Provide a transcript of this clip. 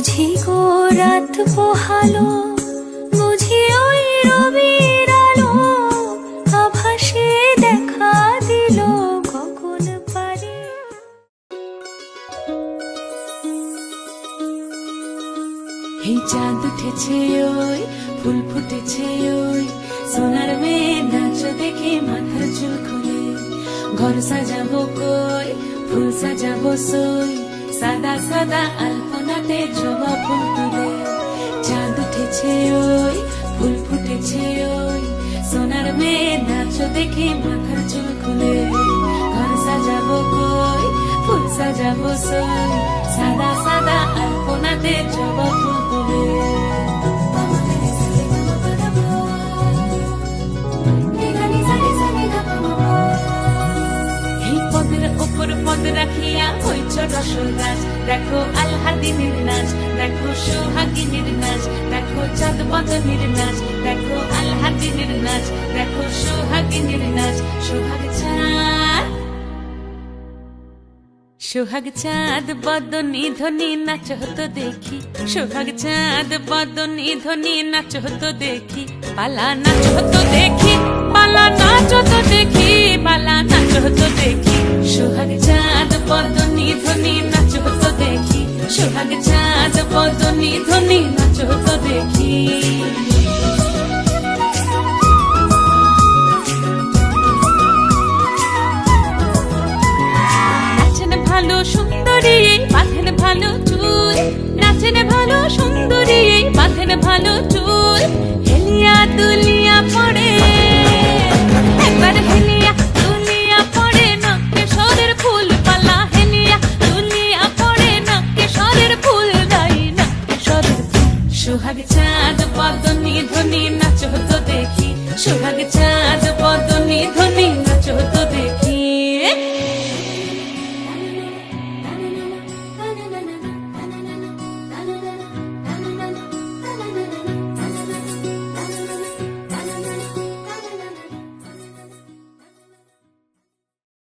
বুঝি গো রাত পোহালো, বুঝি ওই রবির আলো আভাসে দেখা দিল গগন পারে। এই চাঁদ উঠেছে ওই, ফুল ফুটেছে ওই, সোনার মেয়ে নাচ দেখে মাথার চুল খুলে। ঘর সাজাবো কই, ফুল সাজাবো সই, সাদা সাদা আলপনাতে জবা ফুল তুলে। চাঁদ উঠেছে ওই, ফুল ফুটেছে ওই, সোনার মেয়ে নাচ দেখে মাথার চুল খুলে। ঘর সাজাবো কই, ফুল সাজাবো সই, সাদা সাদা আলপনাতে জবা ফুল তুলে। এই পদের ওপর পদ রাখিয়া হইছ রসরাজ, দেখো আলহাদিনের নাচ, দেখো সোহাগিনীর নাচ, দেখো চাঁদ বদনের নাচ, দেখো আলহাদিনের নাচ, দেখো সোহাগিনীর নাচ। সোহাগ চাঁদ, সোহাগ চাঁদ বদনী ধ্বনি নাচ হতো দেখি, সোহাগ চাঁদ বদনী ধ্বনি নাচ হতো দেখি। পালা নাচ হতো দেখি, পালা নাচ হতো দেখি, পালা নাচ হতো দেখি। সোহাগ চাঁদ বদনী ধ্বনি নাচ হতো দেখি, সোহাগ চাঁদ বদনী ধ্বনি নাচ হতো দেখি। ভালো সুন্দরী বাঁধেন ভালো চুল, নাচেন ভালো সুন্দরী বাঁধেন ভালো চুল। হেলিয়া দুলিয়া পড়ে, একবার হেলিয়া দুলিয়া পড়ে, নকেশ্বরের ফুল পালা। হেলিয়া দুলিয়া পড়ে, নকেশ্বরের ফুল গাই, নকেশ্বরের ফুল। সোহাগ চাঁদ বদনী ধ্বনি নাচ হতো দেখি, সোহাগ চাঁদ